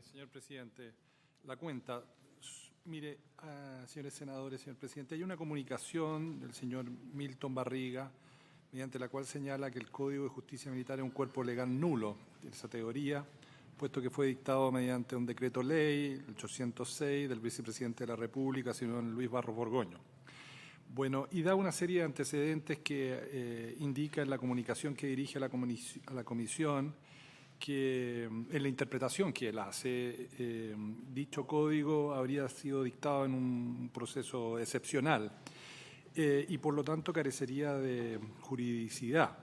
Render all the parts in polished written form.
Señor presidente, la cuenta. Mire, señores senadores, señor presidente, hay una comunicación del señor Milton Barriga, mediante la cual señala que el Código de Justicia Militar es un cuerpo legal nulo en esa teoría, puesto que fue dictado mediante un decreto ley, el 806, del vicepresidente de la República, señor Luis Barros Borgoño. Bueno, y da una serie de antecedentes que indica en la comunicación que dirige a la comisión que en la interpretación que él hace, dicho código habría sido dictado en un proceso excepcional y por lo tanto carecería de juridicidad,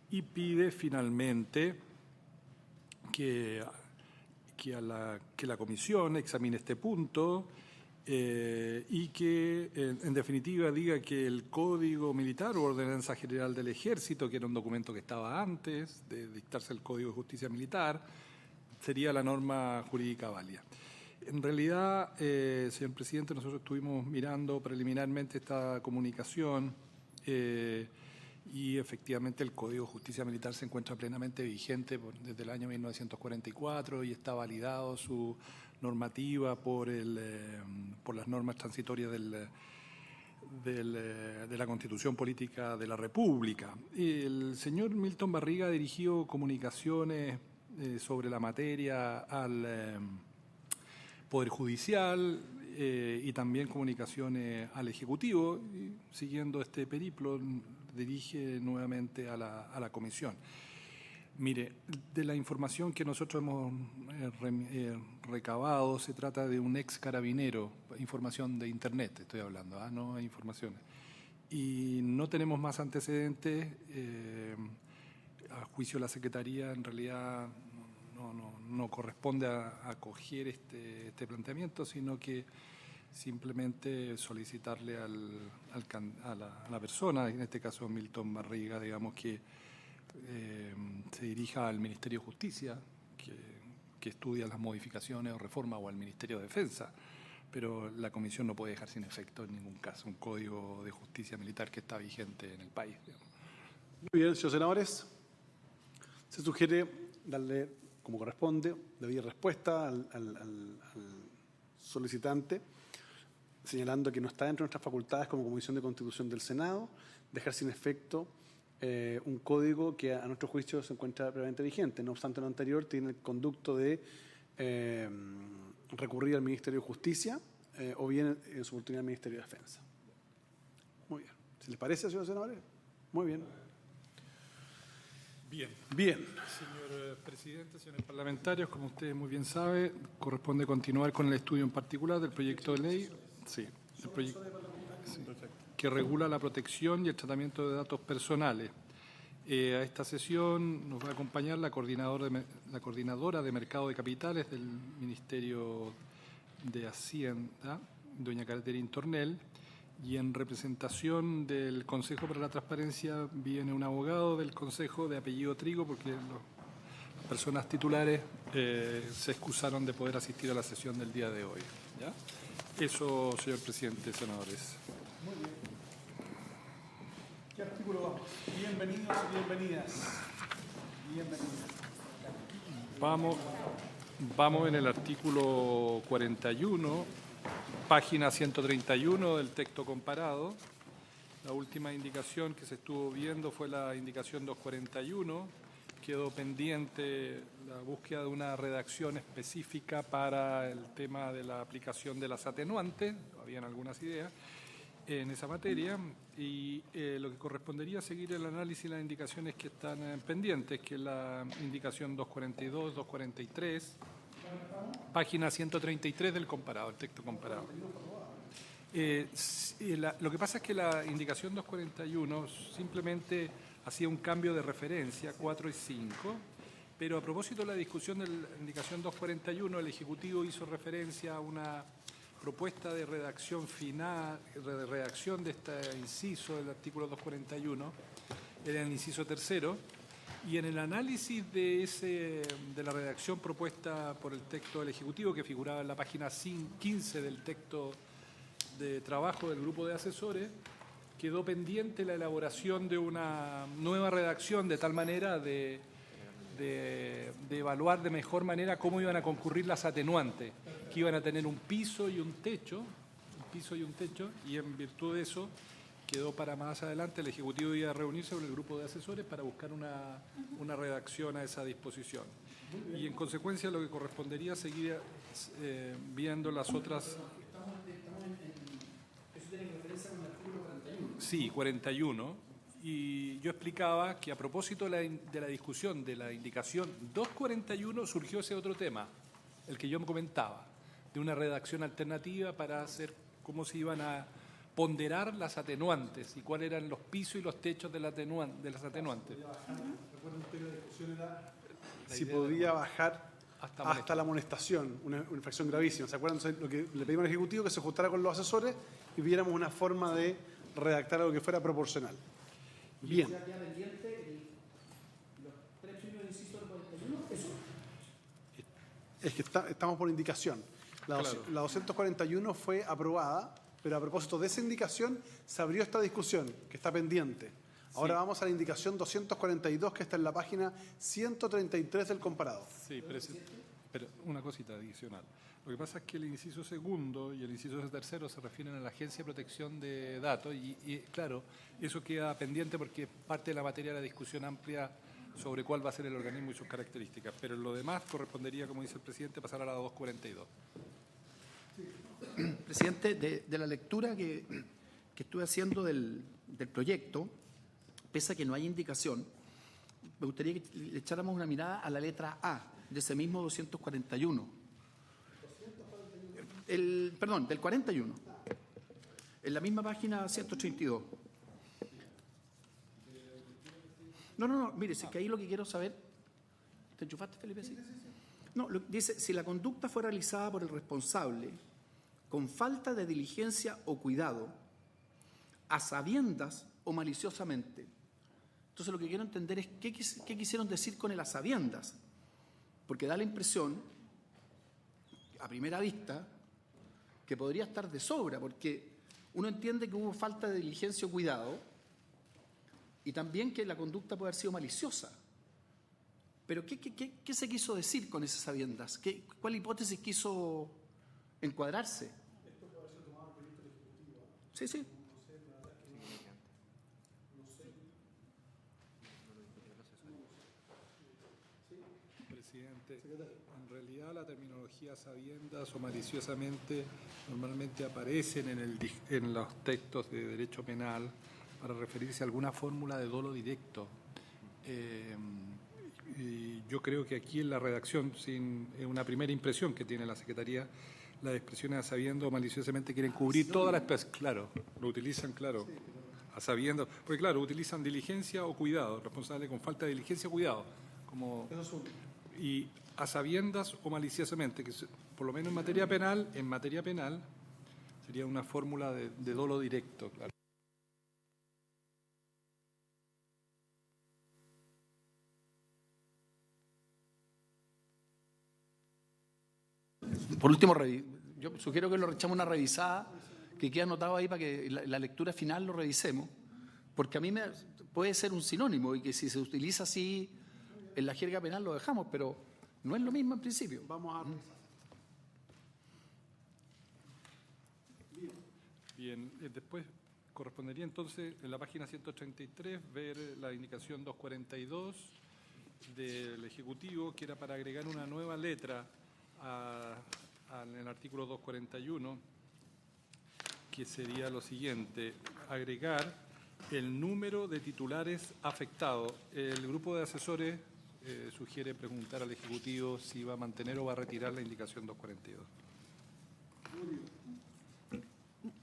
y pide finalmente que la comisión examine este punto y que, en definitiva, diga que el Código Militar o Ordenanza General del Ejército, que era un documento que estaba antes de dictarse el Código de Justicia Militar, sería la norma jurídica válida. En realidad, señor presidente, nosotros estuvimos mirando preliminarmente esta comunicación y efectivamente el Código de Justicia Militar se encuentra plenamente vigente desde el año 1944 y está validado su normativa por las normas transitorias de la Constitución Política de la República. El señor Milton Barriga dirigió comunicaciones sobre la materia al Poder Judicial y también comunicaciones al Ejecutivo, y siguiendo este periplo dirige nuevamente a la comisión. Mire, de la información que nosotros hemos recabado, se trata de un ex carabinero, información de Internet estoy hablando, no informaciones. Y no tenemos más antecedentes. A juicio de la Secretaría, en realidad no corresponde a acoger este planteamiento, sino que simplemente solicitarle a la persona, en este caso Milton Barriga, digamos, que se dirija al Ministerio de Justicia, que estudia las modificaciones o reformas, o al Ministerio de Defensa, pero la comisión no puede dejar sin efecto en ningún caso un Código de Justicia Militar que está vigente en el país, digamos. Muy bien, señores senadores. Se sugiere darle, como corresponde, debida respuesta al solicitante, señalando que no está dentro de nuestras facultades como Comisión de Constitución del Senado dejar sin efecto un código que a nuestro juicio se encuentra previamente vigente. No obstante lo anterior, tiene el conducto de recurrir al Ministerio de Justicia o bien en su oportunidad al Ministerio de Defensa. Muy bien. ¿Se les parece, señores senadores? Muy bien. Bien. Señor presidente, señores parlamentarios, como usted muy bien sabe, corresponde continuar con el estudio en particular del proyecto de ley que regula la protección y el tratamiento de datos personales. A esta sesión nos va a acompañar la coordinadora de Mercado de Capitales del Ministerio de Hacienda, doña Caterina Tornel, y en representación del Consejo para la Transparencia viene un abogado del Consejo de apellido Trigo, porque las personas titulares se excusaron de poder asistir a la sesión del día de hoy. ¿Ya? Eso, señor presidente, senadores. Muy bien. ¿Qué artículo vamos? Bienvenidos y bienvenidas. Vamos en el artículo 41, página 131 del texto comparado. La última indicación que se estuvo viendo fue la indicación 241. Quedó pendiente la búsqueda de una redacción específica para el tema de la aplicación de las atenuantes. Habían algunas ideas en esa materia y lo que correspondería a seguir el análisis de las indicaciones que están pendientes, que es la indicación 242, 243, página 133 del comparado, el texto comparado. Lo que pasa es que la indicación 241 simplemente hacía un cambio de referencia, 4 y 5, pero a propósito de la discusión de la indicación 241, el Ejecutivo hizo referencia a una propuesta de redacción final, de redacción de este inciso del artículo 241, era el inciso tercero, y en el análisis de la redacción propuesta por el texto del Ejecutivo, que figuraba en la página 15 del texto de trabajo del grupo de asesores, quedó pendiente la elaboración de una nueva redacción de tal manera de de evaluar de mejor manera cómo iban a concurrir las atenuantes, que iban a tener un piso y un techo, y en virtud de eso quedó para más adelante. El Ejecutivo iba a reunirse con el grupo de asesores para buscar una redacción a esa disposición. Y en consecuencia lo que correspondería seguir viendo las otras... ¿Eso tiene referencia con el artículo 41? Sí, 41. Y yo explicaba que a propósito de la discusión de la indicación 241 surgió ese otro tema, el que yo me comentaba, de una redacción alternativa para hacer cómo se iban a ponderar las atenuantes y cuáles eran los pisos y los techos de las atenuantes. Recuerden usted la discusión era si podía bajar hasta la amonestación, una infracción gravísima. ¿Se acuerdan? Entonces, lo que le pedimos al Ejecutivo que se ajustara con los asesores y viéramos una forma de redactar algo que fuera proporcional. Bien. ¿Ya queda pendiente los 3 primeros incisos del 41? ¿Eso? Es que estamos por indicación. La 241 fue aprobada, pero a propósito de esa indicación se abrió esta discusión que está pendiente. Ahora vamos a la indicación 242 que está en la página 133 del comparado. Sí, pero una cosita adicional. Lo que pasa es que el inciso segundo y el inciso tercero se refieren a la Agencia de Protección de Datos y claro, eso queda pendiente porque es parte de la materia de la discusión amplia sobre cuál va a ser el organismo y sus características. Pero en lo demás correspondería, como dice el presidente, pasar a la 242. Presidente, de la lectura que estuve haciendo del proyecto, pese a que no hay indicación, me gustaría que le echáramos una mirada a la letra A de ese mismo 241. Perdón, del 41. En la misma página 132. No, mire, es que ahí lo que quiero saber... ¿Te enchufaste, Felipe? ¿Sí? No, dice, si la conducta fue realizada por el responsable con falta de diligencia o cuidado, a sabiendas o maliciosamente. Entonces lo que quiero entender es qué quisieron decir con el a sabiendas, porque da la impresión, a primera vista, que podría estar de sobra, porque uno entiende que hubo falta de diligencia o cuidado y también que la conducta puede haber sido maliciosa. Pero ¿qué se quiso decir con esas sabiendas? ¿Cuál hipótesis quiso encuadrarse? Esto puede ser tomado en proyecto ejecutivo. Sí, sí. Presidente, en realidad la terminología sabiendas o maliciosamente normalmente aparecen en los textos de derecho penal para referirse a alguna fórmula de dolo directo. Y yo creo que aquí en la redacción, sin una primera impresión que tiene la Secretaría, las expresiones a sabiendo o maliciosamente quieren cubrir todas las especies. Claro, lo utilizan, claro, a sabiendo, porque claro, utilizan diligencia o cuidado, responsable con falta de diligencia o cuidado, como y a sabiendas o maliciosamente, que por lo menos en materia penal sería una fórmula de dolo directo, claro. Por último, yo sugiero que lo echamos una revisada, que quede anotado ahí para que la lectura final lo revisemos, porque a mí puede ser un sinónimo y que si se utiliza así en la jerga penal lo dejamos, pero no es lo mismo en principio. Vamos a revisar. Bien, después correspondería entonces en la página 133 ver la indicación 242 del Ejecutivo, que era para agregar una nueva letra en el artículo 241, que sería lo siguiente: agregar el número de titulares afectados. El grupo de asesores sugiere preguntar al Ejecutivo si va a mantener o va a retirar la indicación 242.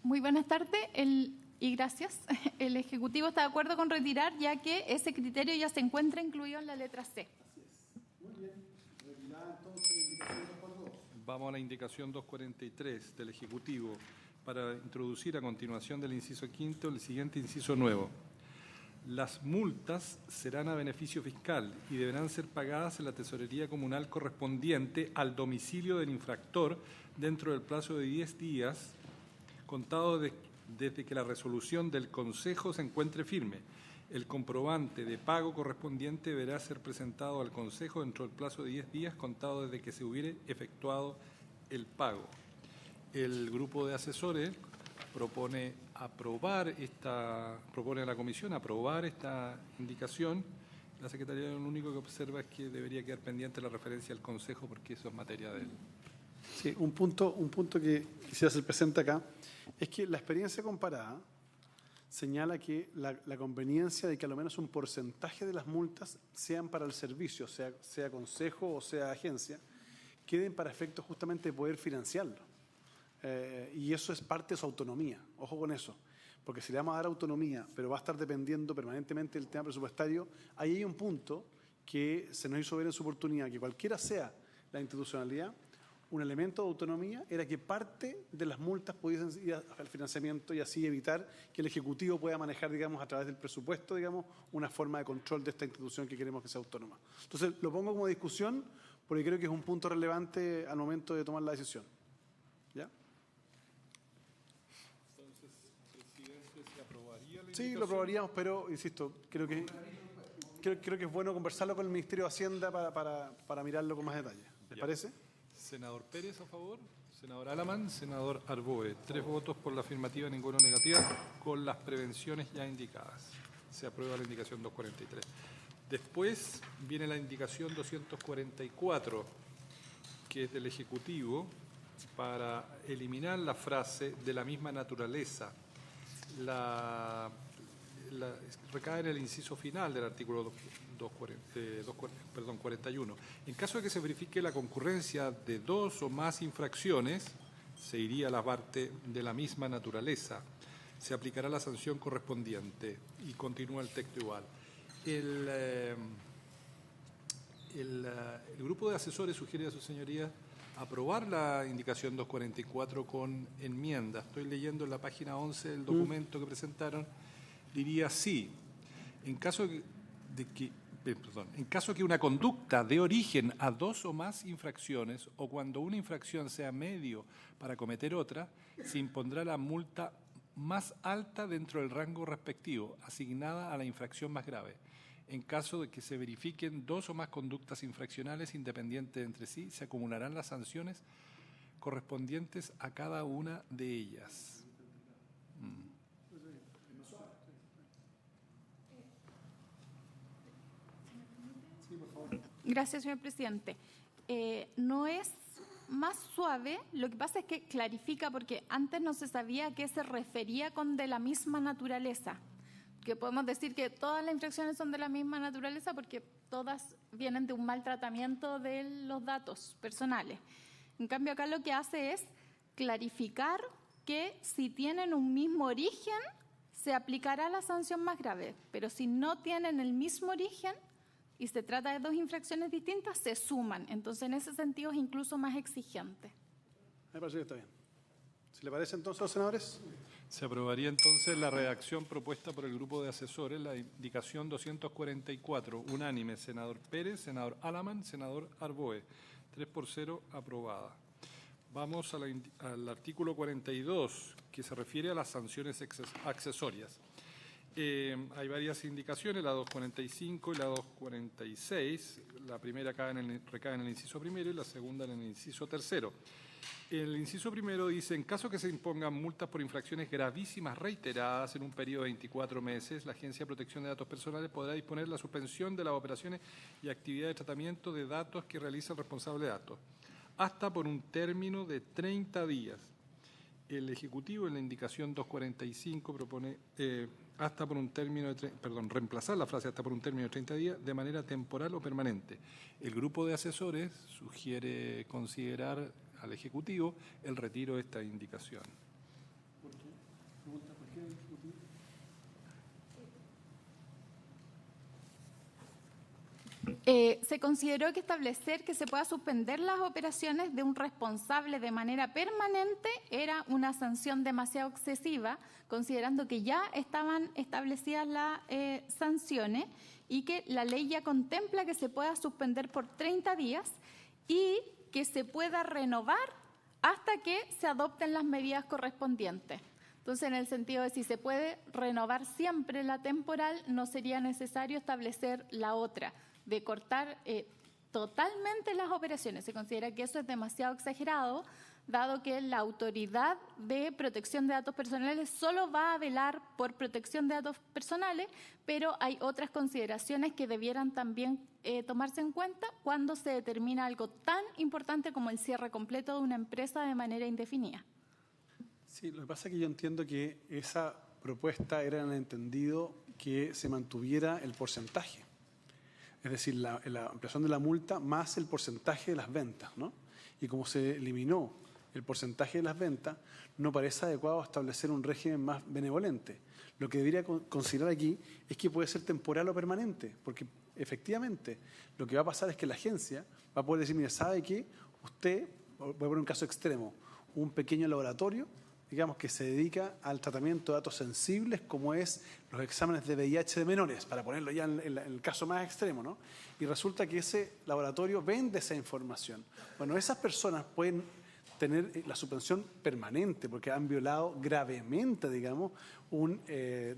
Muy buenas tardes y gracias. El Ejecutivo está de acuerdo con retirar, ya que ese criterio ya se encuentra incluido en la letra C. Así es. Muy bien. Retirada entonces la indicación 242. Vamos a la indicación 243 del Ejecutivo para introducir a continuación del inciso quinto el siguiente inciso nuevo. Las multas serán a beneficio fiscal y deberán ser pagadas en la tesorería comunal correspondiente al domicilio del infractor dentro del plazo de 10 días, contado desde que la resolución del Consejo se encuentre firme, El comprobante de pago correspondiente deberá ser presentado al Consejo dentro del plazo de 10 días contado desde que se hubiere efectuado el pago. El grupo de asesores propone a la Comisión aprobar esta indicación. La Secretaría lo único que observa es que debería quedar pendiente la referencia al Consejo porque eso es materia de él. Sí, un punto que quisiera hacer presente acá es que la experiencia comparada señala que la conveniencia de que a lo menos un porcentaje de las multas sean para el servicio, sea consejo o sea agencia, queden para efectos justamente de poder financiarlo. Y eso es parte de su autonomía. Ojo con eso. Porque si le vamos a dar autonomía, pero va a estar dependiendo permanentemente del tema presupuestario, ahí hay un punto que se nos hizo ver en su oportunidad, que cualquiera sea la institucionalidad, un elemento de autonomía era que parte de las multas pudiesen ir al financiamiento y así evitar que el Ejecutivo pueda manejar, digamos, a través del presupuesto, digamos, una forma de control de esta institución que queremos que sea autónoma. Entonces, lo pongo como discusión porque creo que es un punto relevante al momento de tomar la decisión. ¿Ya? Entonces, presidente, ¿se aprobaría la Sí, lo aprobaríamos, pero, insisto, creo que es bueno conversarlo con el Ministerio de Hacienda para mirarlo con más detalle. ¿Les parece? Senador Pérez a favor, senador Alamán, senador Arboe. 3 votos por la afirmativa, ninguno negativa, con las prevenciones ya indicadas. Se aprueba la indicación 243. Después viene la indicación 244, que es del Ejecutivo, para eliminar la frase de la misma naturaleza. Recae en el inciso final del artículo 41. En caso de que se verifique la concurrencia de 2 o más infracciones, se iría a la parte de la misma naturaleza. Se aplicará la sanción correspondiente y continúa el texto igual. El grupo de asesores sugiere a su señoría aprobar la indicación 244 con enmienda. Estoy leyendo en la página 11 del documento que presentaron. Diría sí. En caso que una conducta dé origen a 2 o más infracciones o cuando una infracción sea medio para cometer otra, se impondrá la multa más alta dentro del rango respectivo, asignada a la infracción más grave. En caso de que se verifiquen 2 o más conductas infraccionales independientes entre sí, se acumularán las sanciones correspondientes a cada una de ellas. Gracias, señor presidente. No es más suave, lo que pasa es que clarifica, porque antes no se sabía a qué se refería con de la misma naturaleza. Que podemos decir que todas las infracciones son de la misma naturaleza porque todas vienen de un maltratamiento de los datos personales. En cambio, acá lo que hace es clarificar que si tienen un mismo origen, se aplicará la sanción más grave, pero si no tienen el mismo origen y se trata de 2 infracciones distintas, se suman. Entonces, en ese sentido, es incluso más exigente. Me parece que está bien. ¿Se le parece entonces a los senadores? Se aprobaría entonces la redacción propuesta por el grupo de asesores, la indicación 244, unánime, senador Pérez, senador Alamán, senador Arboe. 3-0, aprobada. Vamos al artículo 42, que se refiere a las sanciones accesorias. Hay varias indicaciones, la 245 y la 246. La primera recae en el inciso primero y la segunda en el inciso tercero. El inciso primero dice, en caso que se impongan multas por infracciones gravísimas reiteradas en un periodo de 24 meses, la Agencia de Protección de Datos Personales podrá disponer la suspensión de las operaciones y actividades de tratamiento de datos que realiza el responsable de datos, hasta por un término de 30 días. El Ejecutivo en la indicación 245 propone reemplazar la frase hasta por un término de 30 días de manera temporal o permanente. El grupo de asesores sugiere considerar al Ejecutivo el retiro de esta indicación. ¿Por qué? Pregunta, ¿por qué el Ejecutivo? Se consideró que establecer que se pueda suspender las operaciones de un responsable de manera permanente era una sanción demasiado excesiva, considerando que ya estaban establecidas las sanciones y que la ley ya contempla que se pueda suspender por 30 días y que se pueda renovar hasta que se adopten las medidas correspondientes. Entonces, en el sentido de si se puede renovar siempre la temporal, no sería necesario establecer la otra, de cortar totalmente las operaciones. Se considera que eso es demasiado exagerado, dado que la Autoridad de Protección de Datos Personales solo va a velar por protección de datos personales, pero hay otras consideraciones que debieran también tomarse en cuenta cuando se determina algo tan importante como el cierre completo de una empresa de manera indefinida. Sí, lo que pasa es que yo entiendo que esa propuesta era en el entendido que se mantuviera el porcentaje. Es decir, la ampliación de la multa más el porcentaje de las ventas, ¿no? Y como se eliminó el porcentaje de las ventas, no parece adecuado establecer un régimen más benevolente. Lo que debería considerar aquí es que puede ser temporal o permanente, porque efectivamente lo que va a pasar es que la agencia va a poder decir, mire, ¿sabe qué? Usted, voy a poner un caso extremo, un pequeño laboratorio, digamos, que se dedica al tratamiento de datos sensibles como es los exámenes de VIH de menores, para ponerlo ya en el caso más extremo, ¿no? Y resulta que ese laboratorio vende esa información. Bueno, esas personas pueden tener la suspensión permanente porque han violado gravemente, digamos, un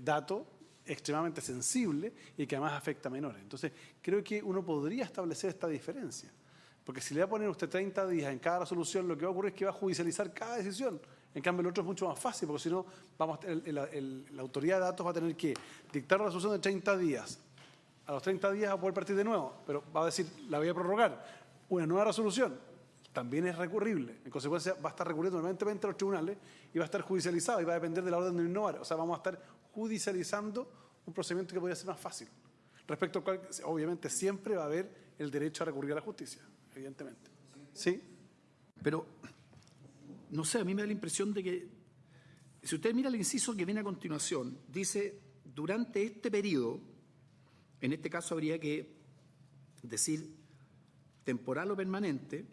dato extremadamente sensible y que además afecta a menores. Entonces, creo que uno podría establecer esta diferencia. Porque si le va a poner usted 30 días en cada resolución, lo que va a ocurrir es que va a judicializar cada decisión. En cambio, el otro es mucho más fácil, porque si no, la autoridad de datos va a tener que dictar una resolución de 30 días. A los 30 días va a poder partir de nuevo, pero va a decir, la voy a prorrogar. Una nueva resolución también es recurrible. En consecuencia, va a estar recurriendo permanentemente a los tribunales y va a estar judicializado y va a depender de la orden de innovar. O sea, vamos a estar judicializando un procedimiento que podría ser más fácil. Respecto al cual, obviamente, siempre va a haber el derecho a recurrir a la justicia, evidentemente. ¿Sí? Pero, no sé, a mí me da la impresión de que, si usted mira el inciso que viene a continuación, dice, durante este periodo, en este caso habría que decir temporal o permanente,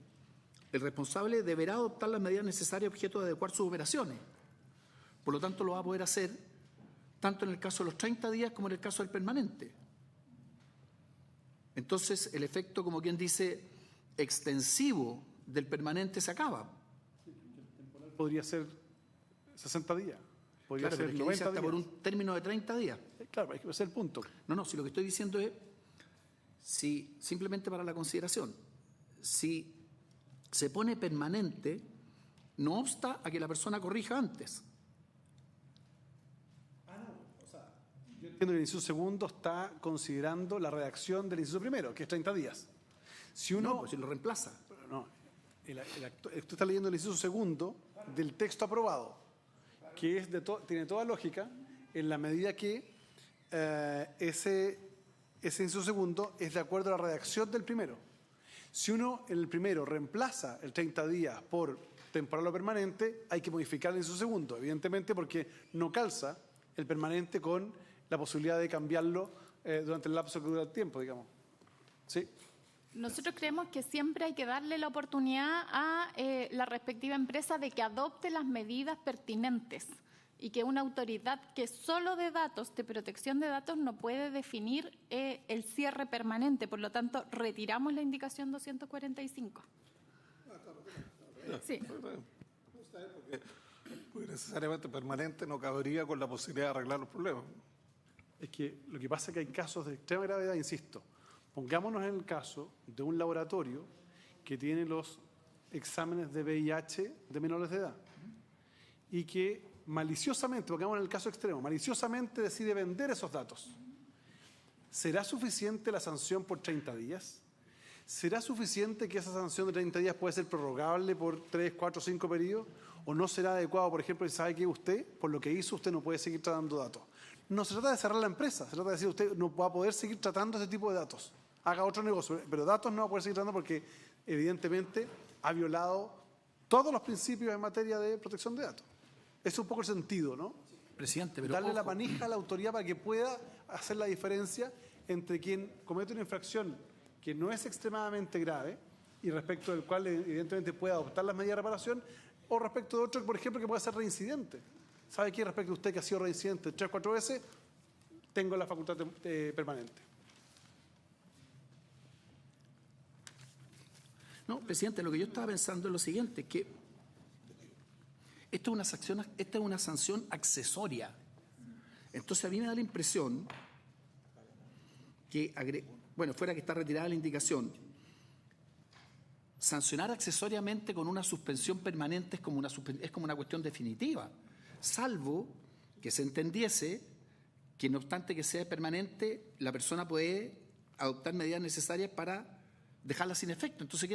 el responsable deberá adoptar las medidas necesarias objeto de adecuar sus operaciones. Por lo tanto, lo va a poder hacer tanto en el caso de los 30 días como en el caso del permanente. Entonces, el efecto, como quien dice, extensivo del permanente se acaba. Podría ser 60 días, podría Claro, ser pero es que 90 dice hasta días. por un término de 30 días. Claro, es que ese es el punto. No, si lo que estoy diciendo es, si simplemente para la consideración, si se pone permanente, no obsta a que la persona corrija antes. Yo entiendo que el inciso segundo está considerando la redacción del inciso primero, que es 30 días. Si uno... No, pues si lo reemplaza. No, usted está leyendo el inciso segundo del texto aprobado, que es tiene toda lógica en la medida que ese inciso segundo es de acuerdo a la redacción del primero. Si uno en el primero reemplaza el 30 días por temporal o permanente, hay que modificar el inciso segundo, evidentemente porque no calza el permanente con la posibilidad de cambiarlo durante el lapso que dura el tiempo, digamos. ¿Sí? Nosotros creemos que siempre hay que darle la oportunidad a la respectiva empresa de que adopte las medidas pertinentes y que una autoridad que solo de datos, de protección de datos, no puede definir el cierre permanente. Por lo tanto, retiramos la indicación 245. Sí. Porque necesariamente permanente no cabería con la posibilidad de arreglar los problemas. Es que lo que pasa es que hay casos de extrema gravedad, insisto. Pongámonos en el caso de un laboratorio que tiene los exámenes de VIH de menores de edad y que maliciosamente, pongámonos en el caso extremo, maliciosamente decide vender esos datos. ¿Será suficiente la sanción por 30 días? ¿Será suficiente que esa sanción de 30 días puede ser prorrogable por 3, 4, 5 periodos? ¿O no será adecuado, por ejemplo, si sabe que usted, por lo que hizo, usted no puede seguir tratando datos? No se trata de cerrar la empresa, se trata de decir usted no va a poder seguir tratando ese tipo de datos. Haga otro negocio, pero datos no va a poder seguir tratando porque evidentemente ha violado todos los principios en materia de protección de datos. Ese es un poco el sentido, ¿no? Presidente, pero darle la ojo, manija a la autoridad para que pueda hacer la diferencia entre quien comete una infracción que no es extremadamente grave y respecto del cual evidentemente puede adoptar las medidas de reparación, o respecto de otro, por ejemplo, que pueda ser reincidente. ¿Sabe qué? Respecto a usted que ha sido reincidente 3 o 4 veces, tengo la facultad permanente. no, presidente, lo que yo estaba pensando es lo siguiente, que Esta es una sanción accesoria. Entonces a mí me da la impresión que, fuera que está retirada la indicación, sancionar accesoriamente con una suspensión permanente es como una cuestión definitiva, salvo que se entendiese que no obstante que sea permanente, la persona puede adoptar medidas necesarias para dejarla sin efecto. Entonces,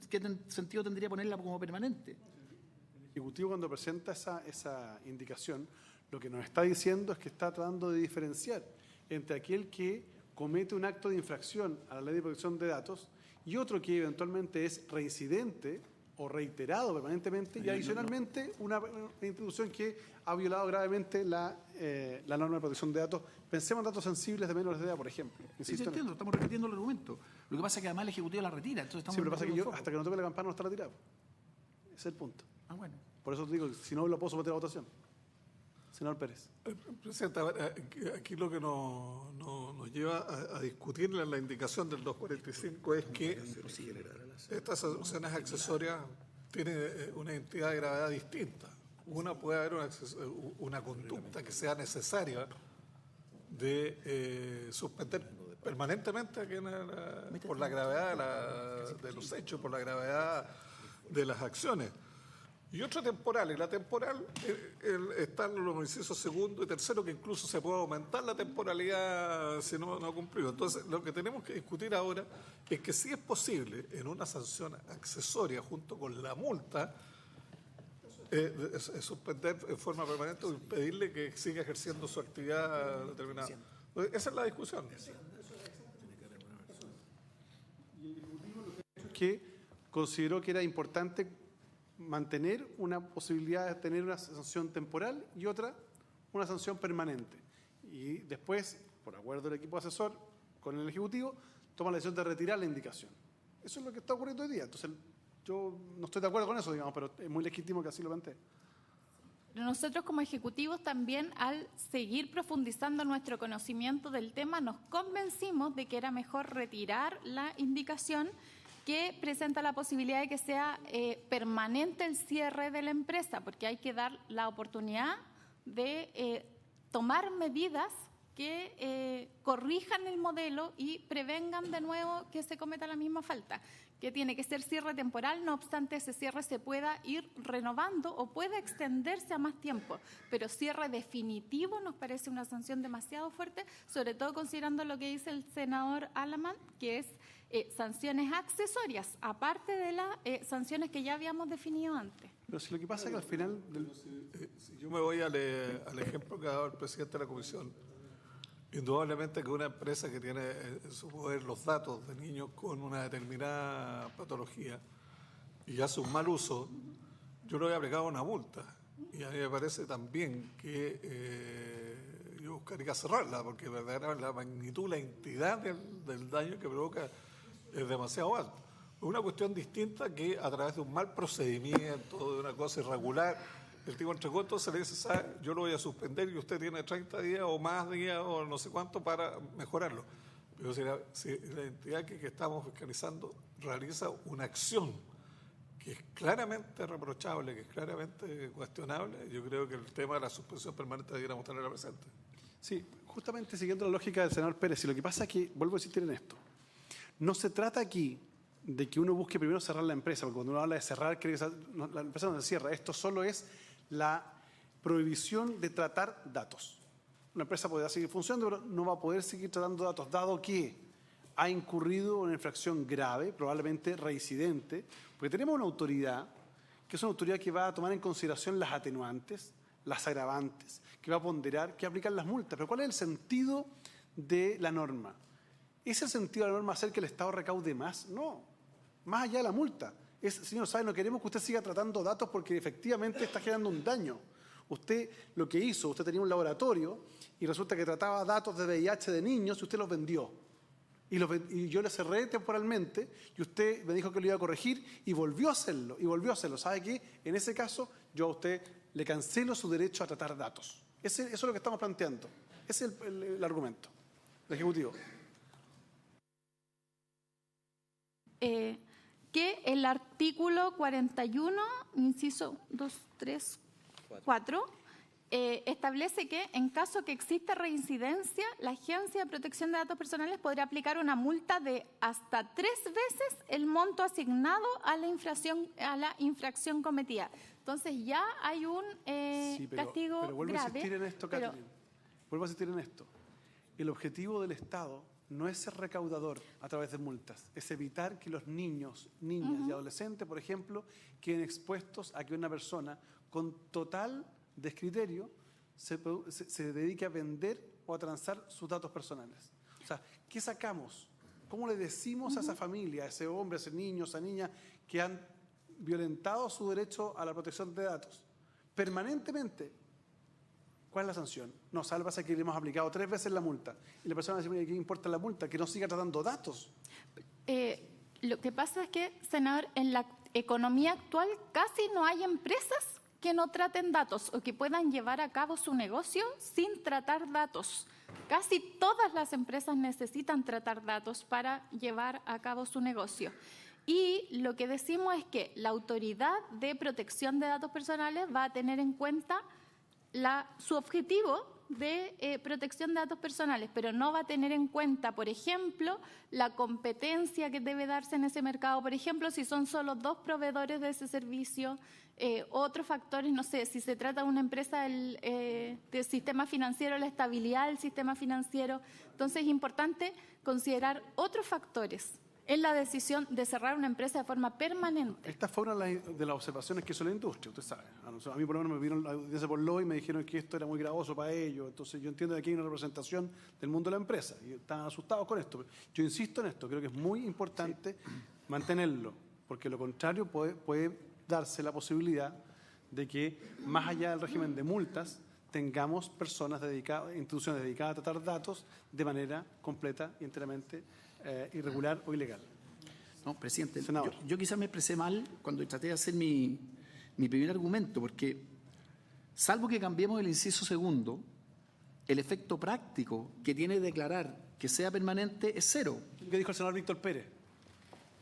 ¿qué sentido tendría ponerla como permanente? El Ejecutivo, cuando presenta esa indicación, lo que nos está diciendo es que está tratando de diferenciar entre aquel que comete un acto de infracción a la Ley de Protección de Datos y otro que eventualmente es reincidente o reiterado permanentemente y adicionalmente una institución que ha violado gravemente la norma de protección de datos. Pensemos en datos sensibles de menores de edad, por ejemplo. Sí, entiendo, estamos repitiendo el argumento. Lo que pasa es que además el Ejecutivo la retira. Entonces estamos sí, pero pasa que yo, hasta que no toque la campana, no está retirado. Ese es el punto. Ah, bueno. Por eso te digo, si no lo puedo someter a votación. Senador Pérez. Presidente, aquí lo que nos lleva a discutir la indicación del 245 es que estas sanciones accesorias tienen una entidad de gravedad distinta. Una puede haber una conducta que sea necesaria de suspender permanentemente por la gravedad de los hechos, por la gravedad de las acciones. Y otra temporal, y la temporal están los incisos segundo y tercero, que incluso se puede aumentar la temporalidad si no ha cumplido. Entonces, lo que tenemos que discutir ahora es que si es posible, en una sanción accesoria junto con la multa, suspender en forma permanente o impedirle que siga ejerciendo su actividad determinada. Esa es la discusión. Que consideró que era importante mantener una posibilidad de tener una sanción temporal y otra una sanción permanente. Y después, por acuerdo del equipo asesor con el Ejecutivo, toma la decisión de retirar la indicación. Eso es lo que está ocurriendo hoy día. Entonces, yo no estoy de acuerdo con eso, digamos, pero es muy legítimo que así lo plantee. Nosotros como ejecutivos también, al seguir profundizando nuestro conocimiento del tema, nos convencimos de que era mejor retirar la indicación que presenta la posibilidad de que sea permanente el cierre de la empresa, porque hay que dar la oportunidad de tomar medidas que corrijan el modelo y prevengan de nuevo que se cometa la misma falta, que tiene que ser cierre temporal, no obstante ese cierre se pueda ir renovando o puede extenderse a más tiempo, pero cierre definitivo nos parece una sanción demasiado fuerte, sobre todo considerando lo que dice el senador Alaman, que es sanciones accesorias, aparte de las sanciones que ya habíamos definido antes. Pero si lo que pasa es que al final... Si yo me voy al ejemplo que ha dado el presidente de la Comisión, indudablemente que una empresa que tiene en su poder los datos de niños con una determinada patología y hace un mal uso, yo le voy a aplicar una multa. Y a mí me parece también que yo buscaría cerrarla, porque verdaderamente la magnitud, la entidad del daño que provoca es demasiado alto. Es una cuestión distinta que a través de un mal procedimiento, de una cosa irregular, el tipo entregó, entonces le dice, ¿sabe? Yo lo voy a suspender y usted tiene 30 días o más días o no sé cuánto para mejorarlo. Pero si la entidad que estamos fiscalizando realiza una acción que es claramente reprochable, que es claramente cuestionable, yo creo que el tema de la suspensión permanente debiéramos tenerla presente. Sí, justamente siguiendo la lógica del senador Pérez, y lo que pasa es que, vuelvo a insistir en esto, no se trata aquí de que uno busque primero cerrar la empresa, porque cuando uno habla de cerrar, cree que la empresa no se cierra. Esto solo es la prohibición de tratar datos. Una empresa podrá seguir funcionando, pero no va a poder seguir tratando datos, dado que ha incurrido en una infracción grave, probablemente reincidente, porque tenemos una autoridad, que es una autoridad que va a tomar en consideración las atenuantes, las agravantes, que va a ponderar, que va a aplicar las multas. Pero ¿cuál es el sentido de la norma? ¿Es el sentido de la norma hacer que el Estado recaude más? No, más allá de la multa. Señor Sáenz, no queremos que usted siga tratando datos porque efectivamente está generando un daño. Usted lo que hizo, usted tenía un laboratorio y resulta que trataba datos de VIH de niños y usted los vendió. Y yo le cerré temporalmente y usted me dijo que lo iba a corregir y volvió a hacerlo. ¿Sabe qué? En ese caso, yo a usted le cancelo su derecho a tratar datos. Eso es lo que estamos planteando. Ese es el argumento del Ejecutivo. que el artículo 41, inciso 2, 3, 4, establece que en caso que exista reincidencia, la Agencia de Protección de Datos Personales podrá aplicar una multa de hasta 3 veces el monto asignado a la infracción cometida. Entonces ya hay un castigo pero vuelvo grave. A insistir en esto, Catherine. Vuelvo a insistir en esto. El objetivo del Estado no es ser recaudador a través de multas, es evitar que los niños, niñas y adolescentes, por ejemplo, queden expuestos a que una persona con total descriterio se dedique a vender o a transar sus datos personales. O sea, ¿qué sacamos? ¿Cómo le decimos a esa familia, a ese hombre, a ese niño, a esa niña que han violentado su derecho a la protección de datos permanentemente? ¿Cuál es la sanción? No, sálvase que le hemos aplicado 3 veces la multa. Y la persona dice, ¿qué importa la multa? Que no siga tratando datos. Lo que pasa es que, senador, en la economía actual casi no hay empresas que no traten datos o que puedan llevar a cabo su negocio sin tratar datos. Casi todas las empresas necesitan tratar datos para llevar a cabo su negocio. Y lo que decimos es que la Autoridad de Protección de Datos Personales va a tener en cuenta su objetivo de protección de datos personales, pero no va a tener en cuenta, por ejemplo, la competencia que debe darse en ese mercado, por ejemplo, si son solo 2 proveedores de ese servicio, otros factores, no sé, si se trata de una empresa del sistema financiero, la estabilidad del sistema financiero. Entonces es importante considerar otros factores en la decisión de cerrar una empresa de forma permanente. Esta fue una de las observaciones que hizo la industria, usted sabe. A mí por lo menos me vieron la audiencia por LOI y me dijeron que esto era muy gravoso para ellos. Entonces yo entiendo que aquí hay una representación del mundo de la empresa y están asustados con esto. Yo insisto en esto, creo que es muy importante mantenerlo, porque lo contrario puede darse la posibilidad de que más allá del régimen de multas tengamos personas dedicadas, instituciones dedicadas a tratar datos de manera completa y enteramente irregular o ilegal. No, presidente, Senador. yo quizás me expresé mal cuando traté de hacer mi primer argumento, porque salvo que cambiemos el inciso segundo, el efecto práctico que tiene declarar que sea permanente es 0. ¿Qué dijo el senador Víctor Pérez?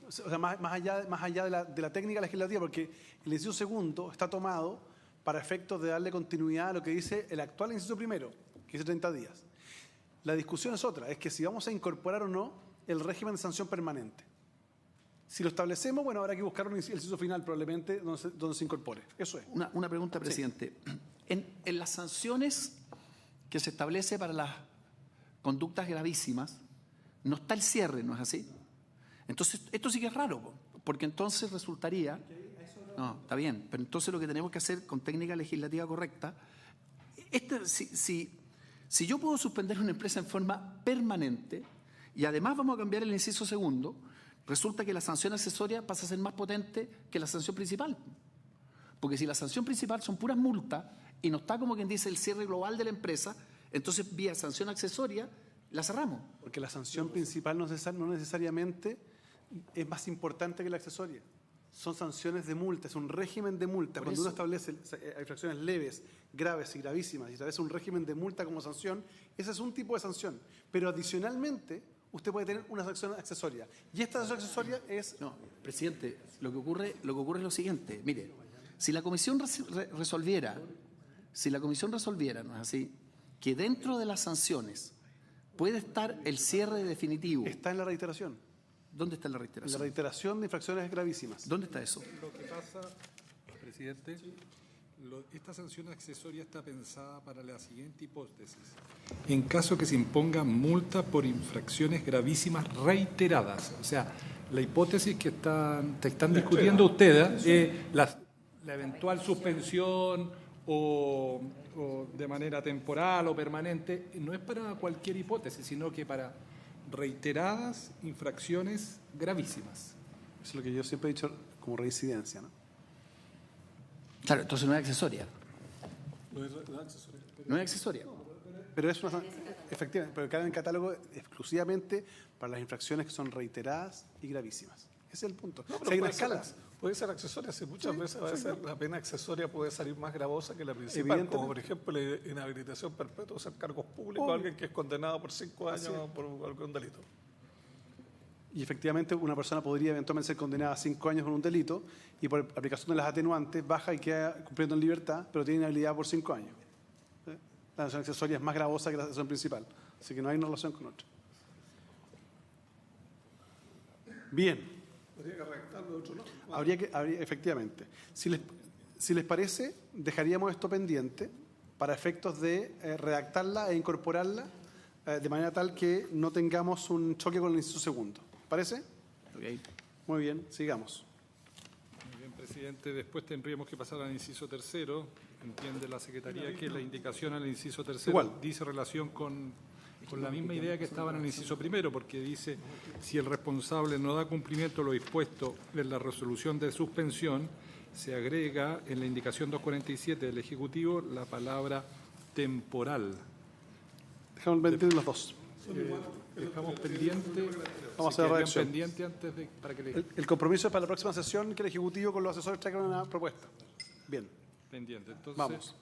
O sea, más allá de la técnica legislativa, porque el inciso segundo está tomado para efectos de darle continuidad a lo que dice el actual inciso primero, que dice 30 días. La discusión es otra, es que si vamos a incorporar o no el régimen de sanción permanente. Si lo establecemos, bueno, habrá que buscar el inciso final probablemente donde se incorpore. Eso es. Una pregunta, presidente. Sí. En las sanciones que se establece para las conductas gravísimas, no está el cierre, ¿no es así? Entonces, esto sí que es raro, porque entonces resultaría... No, está bien, pero entonces lo que tenemos que hacer con técnica legislativa correcta, si yo puedo suspender una empresa en forma permanente y además vamos a cambiar el inciso segundo, resulta que la sanción accesoria pasa a ser más potente que la sanción principal. Porque si la sanción principal son puras multas y no está como quien dice el cierre global de la empresa, entonces vía sanción accesoria la cerramos. Porque la sanción principal no necesariamente es más importante que la accesoria. Son sanciones de multa, es un régimen de multa. Cuando uno establece infracciones leves, graves y gravísimas y establece un régimen de multa como sanción, ese es un tipo de sanción. Pero adicionalmente, usted puede tener una sanción accesoria. Y esta sanción accesoria es... No, presidente, lo que ocurre es lo siguiente. Mire, si la comisión resolviera, ¿no es así?, que dentro de las sanciones puede estar el cierre definitivo. Está en la reiteración. ¿Dónde está la reiteración? En la reiteración de infracciones gravísimas. ¿Dónde está eso? Lo que pasa, presidente, esta sanción accesoria está pensada para la siguiente hipótesis. En caso que se imponga multa por infracciones gravísimas reiteradas. O sea, la hipótesis que están discutiendo ustedes es la eventual suspensión o de manera temporal o permanente. No es para cualquier hipótesis, sino que para reiteradas infracciones gravísimas. Eso es lo que yo siempre he dicho como reincidencia, ¿no? Claro, entonces no es accesoria. No es accesoria. No es accesoria. Pero es una, efectivamente, pero cae en el catálogo exclusivamente para las infracciones que son reiteradas y gravísimas. Ese es el punto. No, Si hay una escala. Puede ser accesoria, si muchas veces la pena accesoria puede salir más gravosa que la principal, como por ejemplo la inhabilitación perpetua de hacer cargos públicos a alguien que es condenado por 5 años por algún delito. y efectivamente una persona podría eventualmente ser condenada a 5 años por un delito y por aplicación de las atenuantes baja y queda cumpliendo en libertad, pero tiene inhabilidad por 5 años. La sanción accesoria es más gravosa que la sanción principal, así que no hay una relación con otra. Bien. Habría que redactarlo, otro no. Habría, efectivamente. Si les parece, dejaríamos esto pendiente para efectos de redactarla e incorporarla de manera tal que no tengamos un choque con el inciso segundo. ¿Parece? Ok. Muy bien, sigamos. Muy bien, presidente. Después tendríamos que pasar al inciso tercero. Entiende la Secretaría que la indicación al inciso tercero Igual. dice relación con la misma idea que estaba en el inciso primero, porque dice, si el responsable no da cumplimiento a lo dispuesto en la resolución de suspensión, se agrega en la indicación 247 del Ejecutivo la palabra temporal. Dejamos pendientes los dos. Dejamos pendiente, Vamos a hacer la redacción. pendiente antes de, para que le El compromiso es para la próxima sesión que el Ejecutivo con los asesores traigan una propuesta. Bien, pendiente. Entonces, vamos.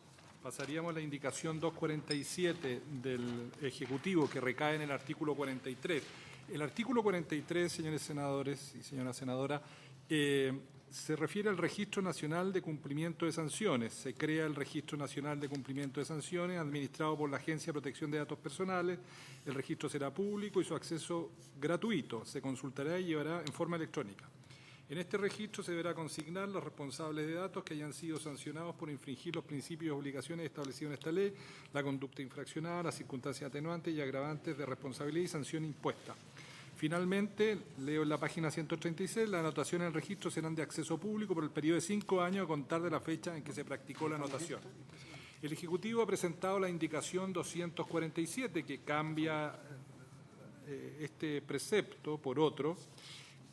pasaríamos a la indicación 247 del Ejecutivo, que recae en el artículo 43. El artículo 43, señores senadores y señora senadora, se refiere al Registro Nacional de Cumplimiento de Sanciones. Se crea el Registro Nacional de Cumplimiento de Sanciones, administrado por la Agencia de Protección de Datos Personales. El registro será público y su acceso gratuito. Se consultará y llevará en forma electrónica. En este registro se deberá consignar los responsables de datos que hayan sido sancionados por infringir los principios y obligaciones establecidos en esta ley, la conducta infraccionada, las circunstancias atenuantes y agravantes de responsabilidad y sanción impuesta. Finalmente, leo en la página 136, las anotaciones en el registro serán de acceso público por el periodo de 5 años a contar de la fecha en que se practicó la anotación. El Ejecutivo ha presentado la indicación 247, que cambia este precepto por otro,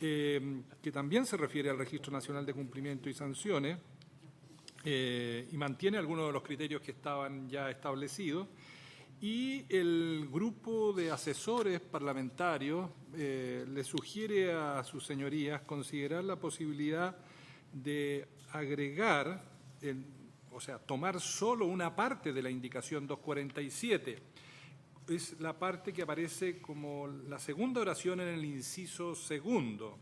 que también se refiere al Registro Nacional de Cumplimiento y Sanciones y mantiene algunos de los criterios que estaban ya establecidos. Y el grupo de asesores parlamentarios le sugiere a sus señorías considerar la posibilidad de agregar, o sea, tomar solo una parte de la indicación 247. Es la parte que aparece como la segunda oración en el inciso segundo.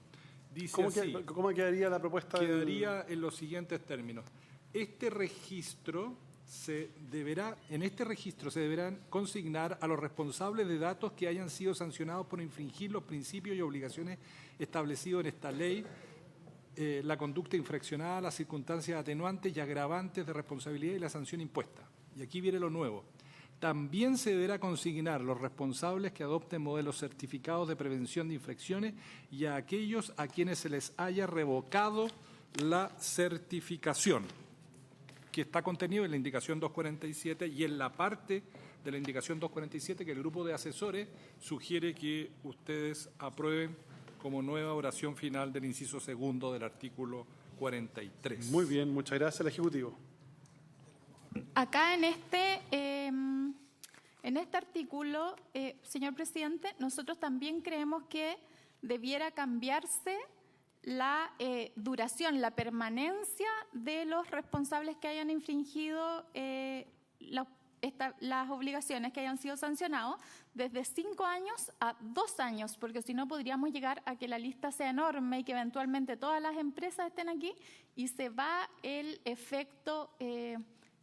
Dice así, ¿Cómo quedaría la propuesta? quedaría en los siguientes términos. En este registro se deberán consignar a los responsables de datos que hayan sido sancionados por infringir los principios y obligaciones establecidos en esta ley, la conducta infraccionada, las circunstancias atenuantes y agravantes de responsabilidad y la sanción impuesta. Y aquí viene lo nuevo. También se deberá consignar los responsables que adopten modelos certificados de prevención de infracciones y a aquellos a quienes se les haya revocado la certificación, que está contenido en la indicación 247 y en la parte de la indicación 247 que el grupo de asesores sugiere que ustedes aprueben como nueva oración final del inciso segundo del artículo 43. Muy bien, muchas gracias al Ejecutivo. Acá en este artículo, señor presidente, nosotros también creemos que debiera cambiarse la duración, la permanencia de los responsables que hayan infringido las obligaciones que hayan sido sancionados desde 5 años a 2 años, porque si no podríamos llegar a que la lista sea enorme y que eventualmente todas las empresas estén aquí y se va el efecto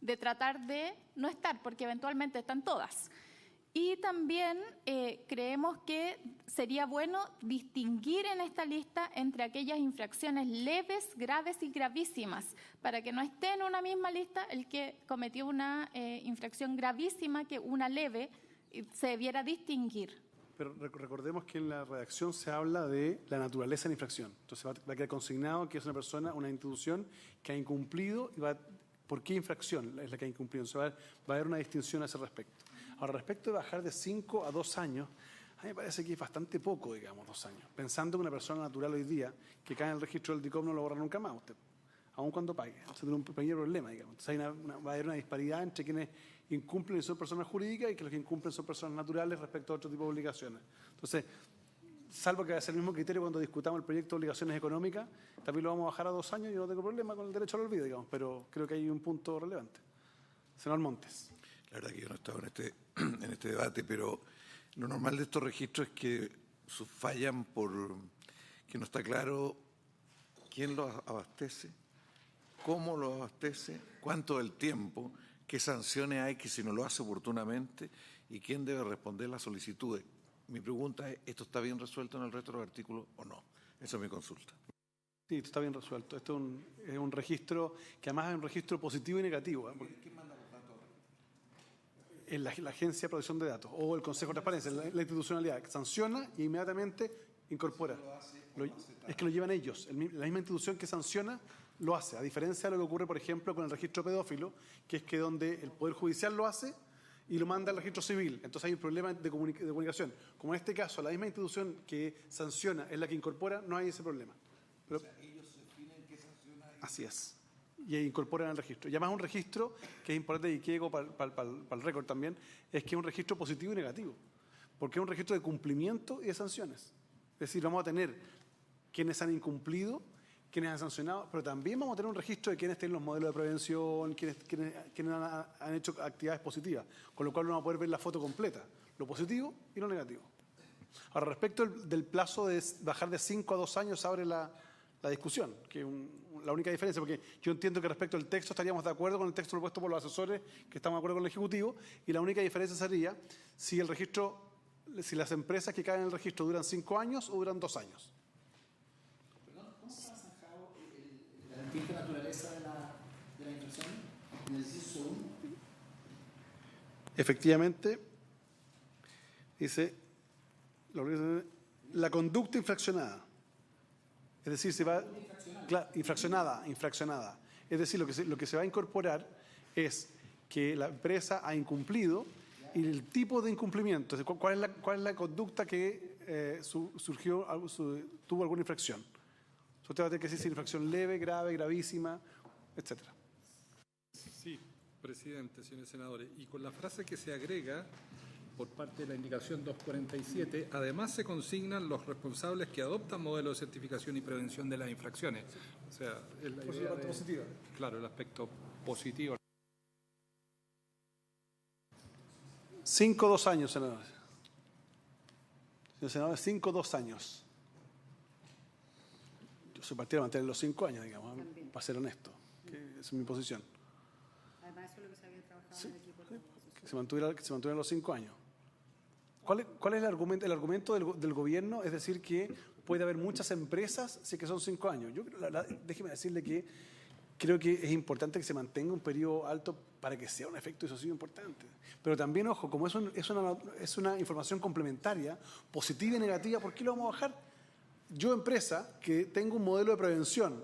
de tratar de no estar, porque eventualmente están todas. Y también creemos que sería bueno distinguir en esta lista entre aquellas infracciones leves, graves y gravísimas, para que no esté en una misma lista el que cometió una infracción gravísima que una leve, se debiera distinguir. Pero recordemos que en la redacción se habla de la naturaleza de la infracción. Entonces va a quedar consignado que es una persona, una institución que ha incumplido y ¿por qué infracción es la que ha incumplido? Entonces va a haber una distinción a ese respecto. Ahora, respecto de bajar de 5 a 2 años, a mí me parece que es bastante poco, digamos, 2 años. Pensando que una persona natural hoy día que cae en el registro del DICOM no lo borra nunca más usted, aun cuando pague. Entonces tiene un pequeño problema, digamos. Entonces va a haber una disparidad entre quienes incumplen y son personas jurídicas y que los que incumplen son personas naturales respecto a otro tipo de obligaciones. Entonces, salvo que va a ser el mismo criterio cuando discutamos el proyecto de obligaciones económicas, también lo vamos a bajar a 2 años y yo no tengo problema con el derecho al olvido, digamos, pero creo que hay un punto relevante. Senador Montes. La verdad que yo no he estado en este debate, pero lo normal de estos registros es que fallan por que no está claro quién los abastece, cómo los abastece, cuánto del tiempo, qué sanciones hay que si no lo hace oportunamente y quién debe responder las solicitudes. Mi pregunta es, ¿esto está bien resuelto en el resto de los artículos o no? Esa es mi consulta. Sí, esto está bien resuelto. Esto es un registro que además es un registro positivo y negativo. ¿Quién manda los datos? En la Agencia de Protección de Datos o el Consejo de Transparencia, la institucionalidad, sanciona e inmediatamente incorpora. Es que lo llevan ellos. La misma institución que sanciona lo hace, a diferencia de lo que ocurre, por ejemplo, con el registro pedófilo, que es que donde el Poder Judicial lo hace y lo manda al registro civil. Entonces hay un problema de comunicación. Como en este caso, la misma institución que sanciona es la que incorpora, no hay ese problema. Pero, Ellos definen qué sanciona. así es. Y incorporan al registro. Y además un registro que es importante y que digo para el récord también, es que es un registro positivo y negativo. Porque es un registro de cumplimiento y de sanciones. Es decir, vamos a tener quienes han incumplido, quienes han sancionado, pero también vamos a tener un registro de quienes tienen los modelos de prevención, quienes han hecho actividades positivas, con lo cual vamos a poder ver la foto completa, lo positivo y lo negativo. Ahora, respecto del plazo de bajar de 5 a 2 años, abre la discusión, que es la única diferencia, porque yo entiendo que respecto al texto estaríamos de acuerdo con el texto propuesto por los asesores, que estamos de acuerdo con el Ejecutivo, y la única diferencia sería si las empresas que caen en el registro duran 5 años o duran 2 años. ¿Cómo se ha zanjado la distinta naturaleza de la infracción en el inciso 1? Efectivamente, dice la conducta infraccionada. Es decir, se va infraccionada. Es decir, lo que se va a incorporar es que la empresa ha incumplido y el tipo de incumplimiento, es decir, cuál es la conducta que tuvo alguna infracción. Usted va a tener que decir si infracción leve, grave, gravísima, etcétera. Sí, presidente, señores senadores. Y con la frase que se agrega por parte de la indicación 247, además se consignan los responsables que adoptan modelos de certificación y prevención de las infracciones. O sea, es la idea positiva. Claro, el aspecto positivo. 5 o 2 años, senadores. Señor senador, 5 o 2 años. Yo soy partidario de mantener los 5 años, digamos, para ser honesto. Esa es mi posición. Además, eso es lo que se había trabajado en el equipo. Que se mantuvieran los 5 años. ¿Cuál es el argumento? El argumento del gobierno es decir que puede haber muchas empresas si es que son 5 años. Yo, déjeme decirle que creo que es importante que se mantenga un periodo alto para que sea un efecto disuasivo importante. Pero también, ojo, como es una información complementaria, positiva y negativa, ¿por qué lo vamos a bajar? Yo, empresa, que tengo un modelo de prevención,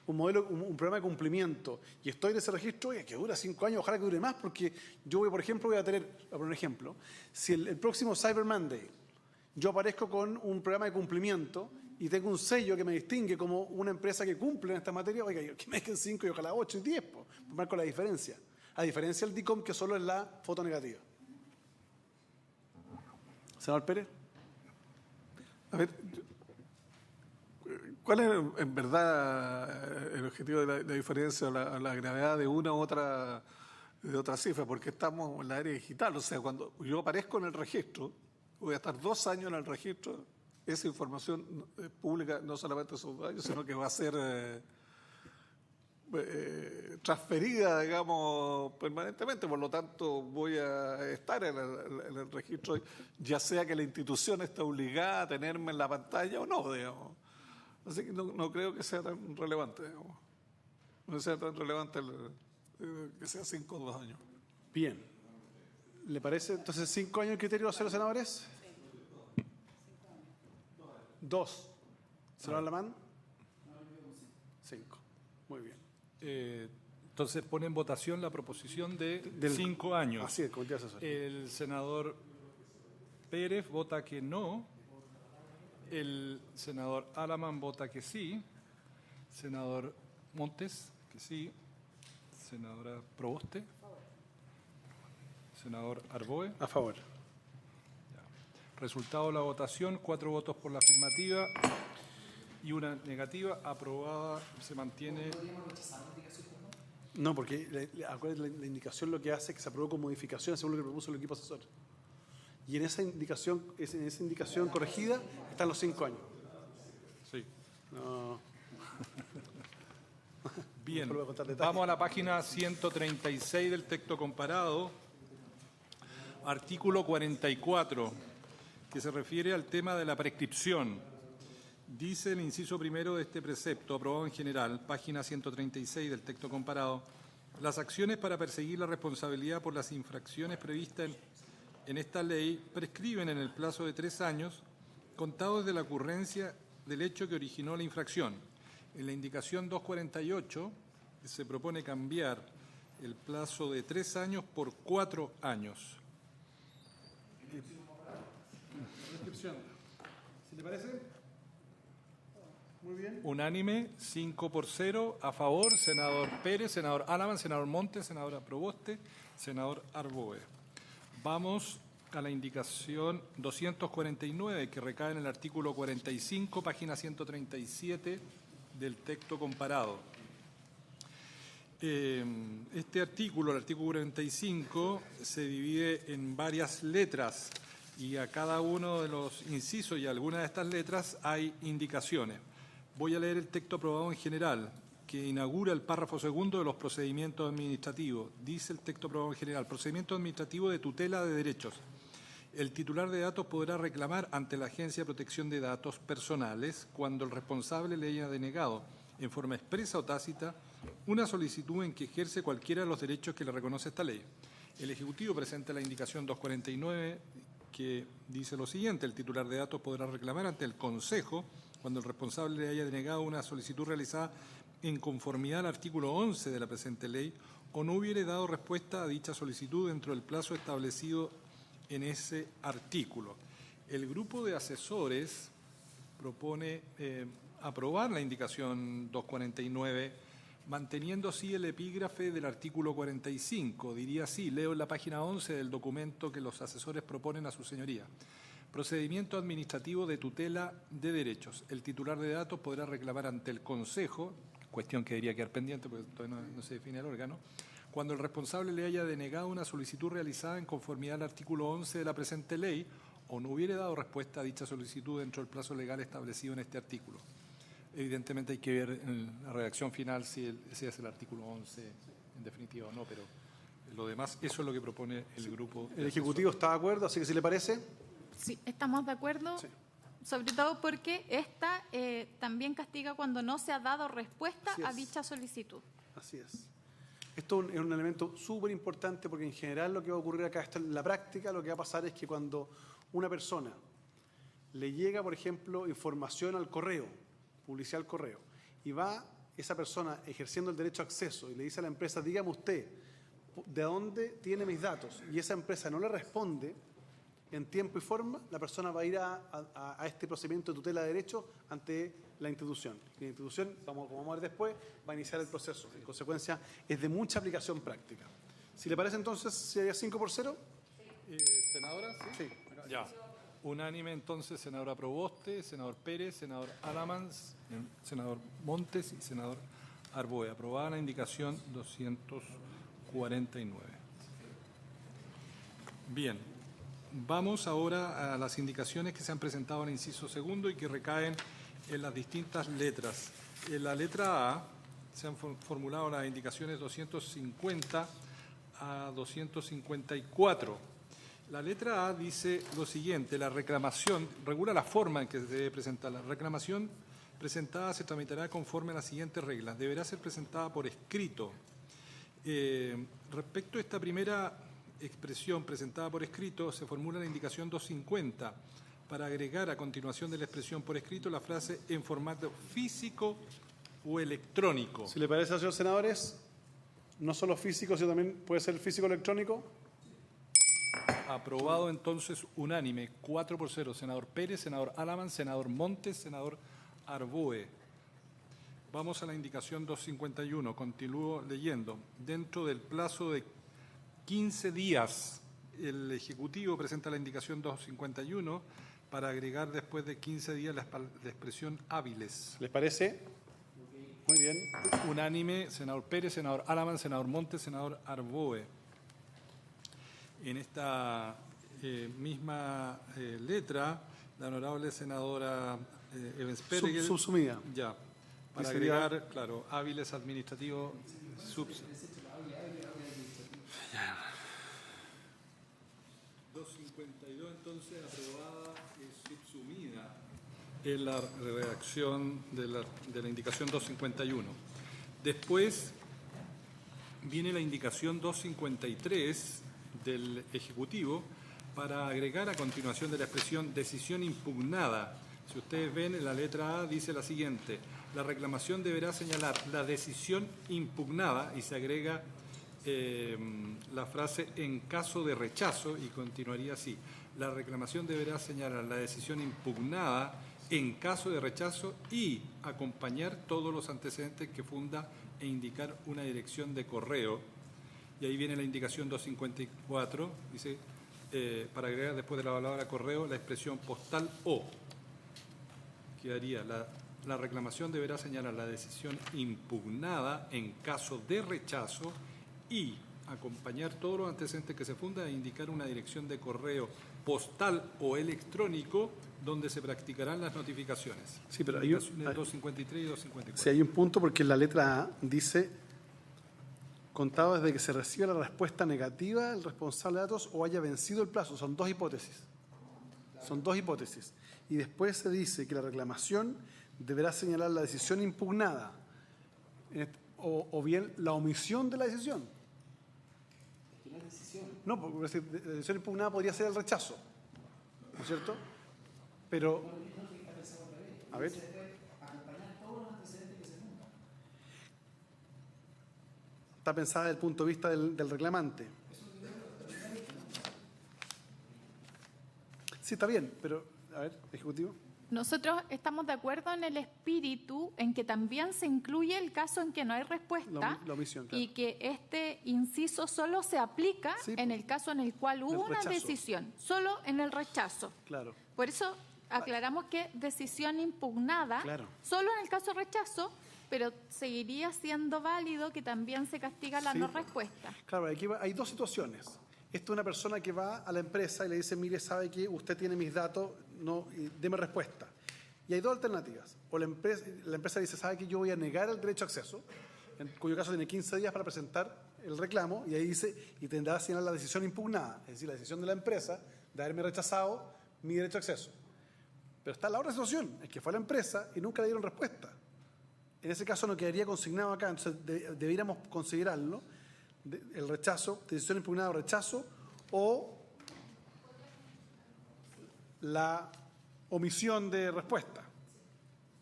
un programa de cumplimiento, y estoy en ese registro, oye, que dura 5 años, ojalá que dure más, porque yo, por ejemplo, voy a poner un ejemplo, si el próximo Cyber Monday yo aparezco con un programa de cumplimiento y tengo un sello que me distingue como una empresa que cumple en esta materia, oiga, que me dejen 5 y ojalá 8 y 10, pues marco la diferencia. A diferencia del DICOM, que solo es la foto negativa. Senador Pérez. A ver, ¿cuál es en verdad el objetivo de la diferencia, la gravedad de una u otra cifra? Porque estamos en la área digital, o sea, cuando yo aparezco en el registro, voy a estar 2 años en el registro, esa información pública no solamente son 2 años, sino que va a ser transferida, digamos, permanentemente. Por lo tanto, voy a estar en el registro, ya sea que la institución esté obligada a tenerme en la pantalla o no, digamos. Así que no creo que sea tan relevante, digamos. No sea tan relevante que sea 5 o 2 años. Bien. ¿Le parece? Entonces, 5 años el criterio de los senadores. 2. ¿Senador Lamán? 5. Muy bien. Entonces pone en votación la proposición de 5 años. Así es, comité asesor. El senador Pérez vota que no. El senador Alamán vota que sí. Senador Montes, que sí. Senadora Proboste. Senador Arboe. A favor. Resultado de la votación, 4 votos por la afirmativa y 1 negativa. Aprobada, se mantiene. No, porque acuérdense, la indicación lo que hace es que se aprobó con modificación según lo que propuso el equipo asesor. Y en esa indicación corregida están los 5 años. Sí. No. Bien, Mejor voy a contar detalles. vamos a la página 136 del texto comparado, artículo 44, que se refiere al tema de la prescripción. Dice el inciso primero de este precepto, aprobado en general, página 136 del texto comparado, las acciones para perseguir la responsabilidad por las infracciones previstas en esta ley prescriben en el plazo de 3 años, contados desde la ocurrencia del hecho que originó la infracción. En la indicación 248 se propone cambiar el plazo de 3 años por 4 años. Descripción. ¿Sí te parece? Muy bien. Unánime, 5-0, a favor, senador Pérez, senador Alaman, senador Montes, senadora Proboste, senador Arboe. Vamos a la indicación 249, que recae en el artículo 45, página 137 del texto comparado. Este artículo, el artículo 45, se divide en varias letras y a cada uno de los incisos y algunas de estas letras hay indicaciones. Voy a leer el texto aprobado en general, que inaugura el párrafo segundo de los procedimientos administrativos. Dice el texto aprobado en general, procedimiento administrativo de tutela de derechos. El titular de datos podrá reclamar ante la Agencia de Protección de Datos Personales cuando el responsable le haya denegado, en forma expresa o tácita, una solicitud en que ejerce cualquiera de los derechos que le reconoce esta ley. El Ejecutivo presenta la indicación 249 que dice lo siguiente: el titular de datos podrá reclamar ante el Consejo cuando el responsable le haya denegado una solicitud realizada en conformidad al artículo 11 de la presente ley o no hubiere dado respuesta a dicha solicitud dentro del plazo establecido en ese artículo. El grupo de asesores propone aprobar la indicación 249, manteniendo así el epígrafe del artículo 45. Diría así, leo en la página 11 del documento que los asesores proponen a su señoría. Procedimiento administrativo de tutela de derechos. El titular de datos podrá reclamar ante el Consejo, cuestión que debería quedar pendiente porque todavía no se define el órgano, cuando el responsable le haya denegado una solicitud realizada en conformidad al artículo 11 de la presente ley o no hubiere dado respuesta a dicha solicitud dentro del plazo legal establecido en este artículo. Evidentemente hay que ver en la redacción final si ese es el artículo 11 en definitiva o no, pero lo demás, eso es lo que propone el grupo. El Ejecutivo está de acuerdo, así que si le parece. Sí, estamos de acuerdo, Sí. sobre todo porque esta también castiga cuando no se ha dado respuesta Así a es. dicha solicitud. Así es. Esto es un elemento súper importante porque en general lo que va a ocurrir acá, esto en la práctica, lo que va a pasar es que cuando una persona le llega, por ejemplo, información al correo, publicidad al correo, y va esa persona ejerciendo el derecho a acceso y le dice a la empresa, dígame usted, ¿de dónde tiene mis datos? Y esa empresa no le responde en tiempo y forma, la persona va a ir a este procedimiento de tutela de derechos ante la institución. Y la institución, como vamos a ver después, va a iniciar el proceso. En consecuencia, es de mucha aplicación práctica. Si le parece, entonces, ¿sería 5-0? ¿Senadora? Sí. Ya. Unánime, entonces, senadora Proboste, senador Pérez, senador Alamans, senador Montes y senador Arboe. Aprobada la indicación 249. Bien. Vamos ahora a las indicaciones que se han presentado en el inciso segundo y que recaen en las distintas letras. En la letra A se han formulado las indicaciones 250 a 254. La letra A dice lo siguiente: la reclamación, regula la forma en que se debe presentar. La reclamación presentada se tramitará conforme a las siguientes reglas. Deberá ser presentada por escrito. Respecto a esta primera expresión presentada por escrito, se formula la indicación 250 para agregar a continuación de la expresión por escrito la frase en formato físico o electrónico. Si le parece, señores senadores, no solo físico, sino también puede ser físico electrónico. Aprobado entonces unánime, 4-0. Senador Pérez, senador Alaman, senador Montes, senador Arboe. Vamos a la indicación 251. Continúo leyendo. Dentro del plazo de 15 días, el Ejecutivo presenta la indicación 251 para agregar después de 15 días la expresión hábiles. ¿Les parece? Muy bien. Unánime, senador Pérez, senador Alaman, senador Montes, senador Arboe. En esta misma letra, la honorable senadora Evans Peregel. Subsumida. Ya, para Y sería- agregar, claro, hábiles administrativos. 252 entonces aprobada y subsumida en la redacción de la indicación 251. Después viene la indicación 253 del Ejecutivo para agregar a continuación de la expresión decisión impugnada. Si ustedes ven, en la letra A dice la siguiente: la reclamación deberá señalar la decisión impugnada, y se agrega la frase en caso de rechazo, y continuaría así: la reclamación deberá señalar la decisión impugnada en caso de rechazo y acompañar todos los antecedentes que funda e indicar una dirección de correo. Y ahí viene la indicación 254, dice, para agregar después de la palabra correo la expresión postal o. Quedaría la reclamación deberá señalar la decisión impugnada en caso de rechazo y acompañar todos los antecedentes que se funda e indicar una dirección de correo postal o electrónico donde se practicarán las notificaciones. Sí, pero hay Indicaciones 253 y 254. Sí, hay un punto porque en la letra A dice: contado desde que se reciba la respuesta negativa del responsable de datos o haya vencido el plazo. Son dos hipótesis. Son dos hipótesis. Y después se dice que la reclamación deberá señalar la decisión impugnada o bien la omisión de la decisión. No, porque la decisión impugnada podría ser el rechazo, ¿no es cierto? Pero, a ver. Está pensada desde el punto de vista del reclamante. Sí, está bien, pero, a ver, Ejecutivo. Nosotros estamos de acuerdo en el espíritu en que también se incluye el caso en que no hay respuesta La omisión, claro. y que este inciso solo se aplica Sí, en el caso en el cual hubo del una rechazo. decisión, solo en el rechazo. Claro. Por eso aclaramos que decisión impugnada, Claro. solo en el caso rechazo, pero seguiría siendo válido que también se castiga la Sí. no respuesta. Claro, aquí hay dos situaciones. Esto es una persona que va a la empresa y le dice: mire, sabe que usted tiene mis datos, no, deme respuesta. Y hay dos alternativas. O la empresa dice: sabe que yo voy a negar el derecho a acceso, en cuyo caso tiene 15 días para presentar el reclamo, y ahí dice, y tendrá que señalar la decisión impugnada, es decir, la decisión de la empresa de haberme rechazado mi derecho a acceso. Pero está la otra situación, es que fue a la empresa y nunca le dieron respuesta. En ese caso no quedaría consignado acá, entonces deberíamos considerarlo, el rechazo, decisión impugnada o rechazo, o la omisión de respuesta,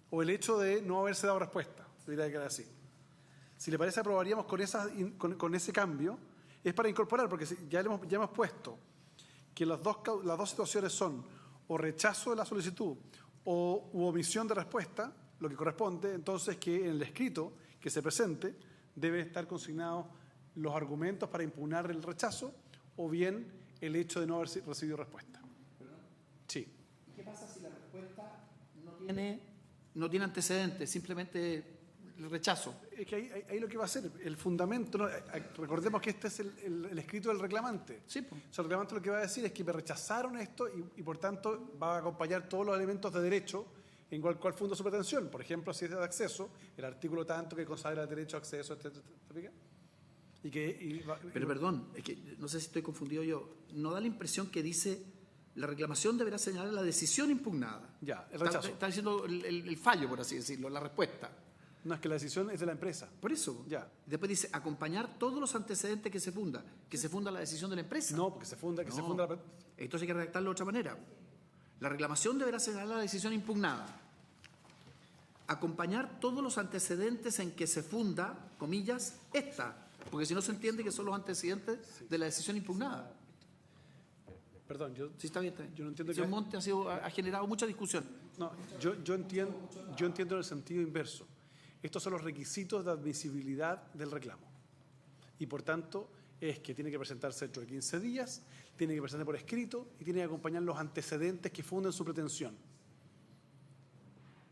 o el hecho de no haberse dado respuesta, debería quedar así. Si le parece, aprobaríamos con ese cambio. Es para incorporar, porque ya hemos puesto que las dos situaciones son o rechazo de la solicitud u omisión de respuesta, lo que corresponde, entonces que en el escrito que se presente debe estar consignados los argumentos para impugnar el rechazo o bien el hecho de no haber recibido respuesta. Sí. ¿Qué pasa si la respuesta no tiene antecedentes, simplemente el rechazo? Es que ahí lo que va a ser, el fundamento, ¿no? Recordemos que este es el escrito del reclamante. Sí, pues. O sea, el reclamante lo que va a decir es que me rechazaron esto y por tanto va a acompañar todos los elementos de derecho en cual funda su pretensión. Por ejemplo, si es de acceso, el artículo tanto que consagra el derecho a acceso, etcétera. Pero perdón, es que no sé si estoy confundido yo. ¿No da la impresión que dice la reclamación deberá señalar la decisión impugnada? Ya, el rechazo. Está diciendo el fallo, por así decirlo, la respuesta. No, es que la decisión es de la empresa. Por eso. Ya. Después dice acompañar todos los antecedentes que se funda la decisión de la empresa. No, porque se funda No. la... Entonces hay que redactarlo de otra manera. La reclamación deberá señalar la decisión impugnada. Acompañar todos los antecedentes en que se funda, comillas, esta. Porque si no se entiende que son los antecedentes de la decisión impugnada. Perdón, Sí, está bien, está bien. Yo no entiendo Señor que- Monte ha generado mucha discusión. No, yo entiendo en el sentido inverso. Estos son los requisitos de admisibilidad del reclamo. Y por tanto, es que tiene que presentarse dentro de 15 días, tiene que presentarse por escrito y tiene que acompañar los antecedentes que funden su pretensión.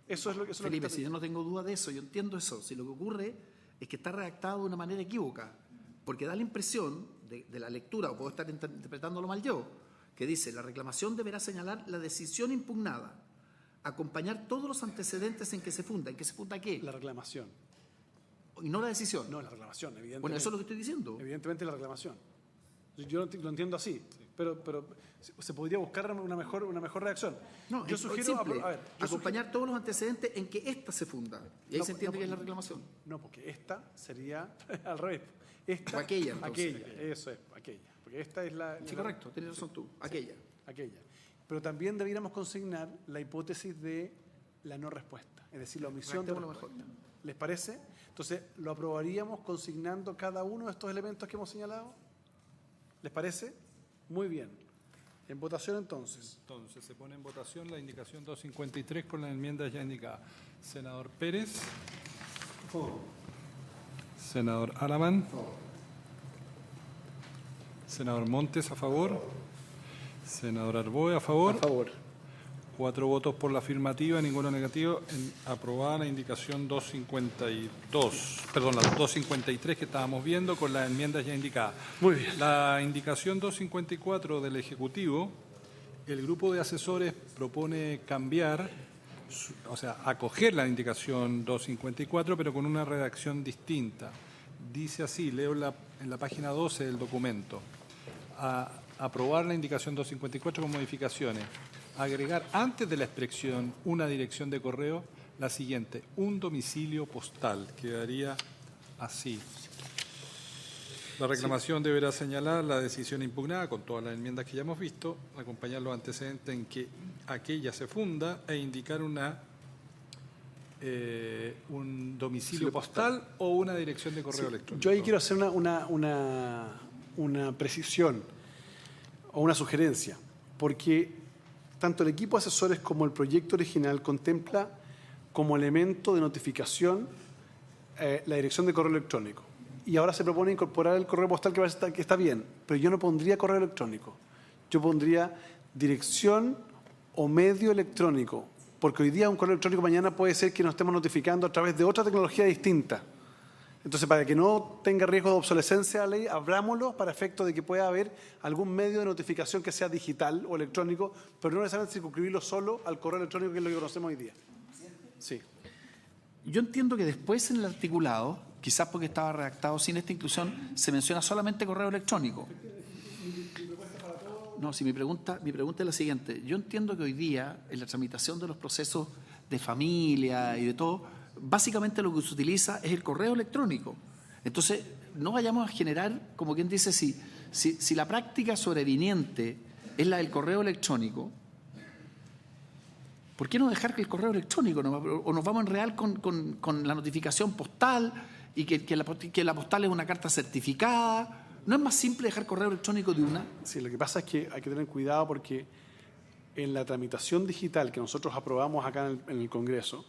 Eso es lo que... Eso es lo que Felipe, está- si yo no tengo duda de eso, yo entiendo eso. Si lo que ocurre es que está redactado de una manera equívoca, porque da la impresión de la lectura, o puedo estar interpretándolo mal yo, que dice: la reclamación deberá señalar la decisión impugnada, acompañar todos los antecedentes en que se funda. ¿En qué se funda qué? La reclamación. Y no la decisión. No, la reclamación, evidentemente. Bueno, eso es lo que estoy diciendo. Evidentemente la reclamación. Yo lo entiendo así, pero se podría buscar una mejor reacción. No, yo es sugiero simple, a ver, acompañar todos los antecedentes en que ésta se funda. Y ahí se entiende que es la reclamación. No, porque esta sería al revés. Esta, O aquella, entonces. Aquella, eso es, aquella. Porque esta es la... Sí, correcto, tienes razón tú. Aquella. Aquella. Pero también debiéramos consignar la hipótesis de la no respuesta, es decir, la omisión de Redactémoslo respuesta. mejor. ¿Les parece? Entonces, ¿lo aprobaríamos consignando cada uno de estos elementos que hemos señalado? ¿Les parece? Muy bien. En votación entonces. Entonces, se pone en votación la indicación 253 con las enmiendas ya indicadas. Senador Pérez. Senador Alamán. Senador Montes, a favor. Senador Arboe, a favor. A favor. 4 votos por la afirmativa, ninguno negativo. Aprobada la indicación 252, perdón, la 253 que estábamos viendo con las enmiendas ya indicadas. Muy bien. La indicación 254 del Ejecutivo, el grupo de asesores propone cambiar, o sea, acoger la indicación 254, pero con una redacción distinta. Dice así, leo en la página 12 del documento: aprobar la indicación 254 con modificaciones. Agregar antes de la expresión una dirección de correo la siguiente: un domicilio postal. Quedaría así. La reclamación deberá señalar la decisión impugnada con todas las enmiendas que ya hemos visto, acompañar los antecedentes en que aquella se funda e indicar un domicilio postal o una dirección de correo electrónico. Yo ahí quiero hacer una precisión o una sugerencia, porque tanto el equipo de asesores como el proyecto original contempla como elemento de notificación la dirección de correo electrónico. Y ahora se propone incorporar el correo postal, que está bien, pero yo no pondría correo electrónico. Yo pondría dirección o medio electrónico, porque hoy día un correo electrónico mañana puede ser que nos estemos notificando a través de otra tecnología distinta. Entonces, para que no tenga riesgo de obsolescencia de la ley, abrámoslo para efecto de que pueda haber algún medio de notificación que sea digital o electrónico, pero no necesariamente circunscribirlo solo al correo electrónico, que es lo que conocemos hoy día. Sí. Yo entiendo que después en el articulado, quizás porque estaba redactado sin esta inclusión, se menciona solamente correo electrónico. No, si mi pregunta es la siguiente. Yo entiendo que hoy día, en la tramitación de los procesos de familia y de todo, básicamente lo que se utiliza es el correo electrónico. Entonces, no vayamos a generar, como quien dice, si la práctica sobreviniente es la del correo electrónico, ¿por qué no dejar que el correo electrónico o nos vamos a enredar con la notificación postal y que la postal es una carta certificada? ¿No es más simple dejar correo electrónico de una? Sí, lo que pasa es que hay que tener cuidado porque en la tramitación digital que nosotros aprobamos acá en el Congreso,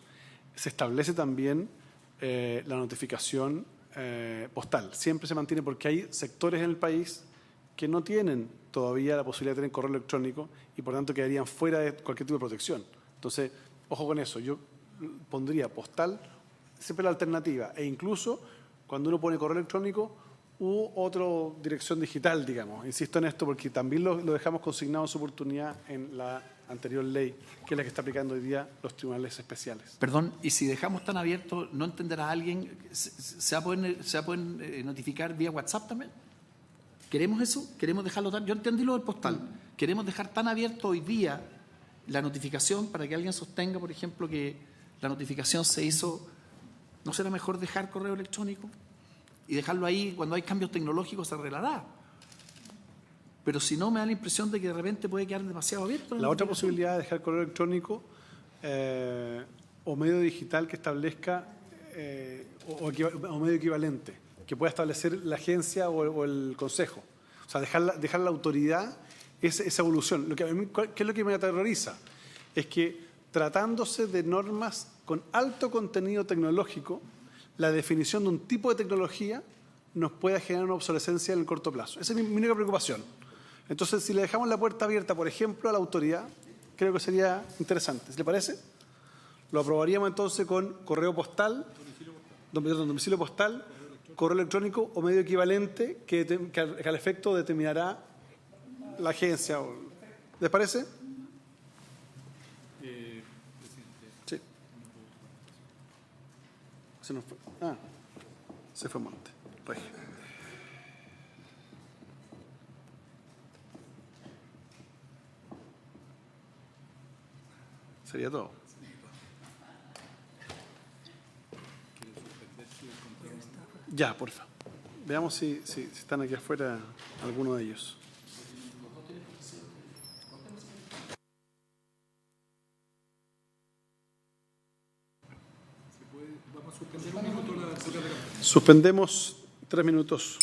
se establece también la notificación postal. Siempre se mantiene porque hay sectores en el país que no tienen todavía la posibilidad de tener correo electrónico y por tanto quedarían fuera de cualquier tipo de protección. Entonces, ojo con eso. Yo pondría postal, siempre la alternativa, e incluso cuando uno pone correo electrónico u otra dirección digital, digamos. Insisto en esto porque también lo dejamos consignado en su oportunidad en la anterior ley, que es la que está aplicando hoy día los tribunales especiales. Perdón, y si dejamos tan abierto, ¿no entenderá alguien? ¿Se va a poder notificar vía WhatsApp también? ¿Queremos eso? ¿Queremos dejarlo tan? Yo entendí lo del postal. ¿Queremos dejar tan abierto hoy día la notificación para que alguien sostenga, por ejemplo, que la notificación se hizo? ¿No será mejor dejar correo electrónico? Y dejarlo ahí, cuando hay cambios tecnológicos se arreglará. Pero si no, me da la impresión de que de repente puede quedar demasiado abierto. La otra posibilidad es dejar correo electrónico o medio digital que establezca o medio equivalente, que pueda establecer la agencia o el consejo. O sea, dejar la autoridad esa evolución. ¿Qué es lo que me aterroriza? Es que tratándose de normas con alto contenido tecnológico, la definición de un tipo de tecnología nos pueda generar una obsolescencia en el corto plazo. Esa es mi única preocupación. Entonces, si le dejamos la puerta abierta, por ejemplo, a la autoridad, creo que sería interesante. ¿Le parece? Lo aprobaríamos entonces con correo postal, domicilio postal, correo electrónico o medio equivalente que al efecto determinará la agencia ¿Les parece? Sí. Se nos fue. Se fue Monte. Regio. Sería todo. Ya, porfa. Veamos si están aquí afuera alguno de ellos. Suspendemos 3 minutos.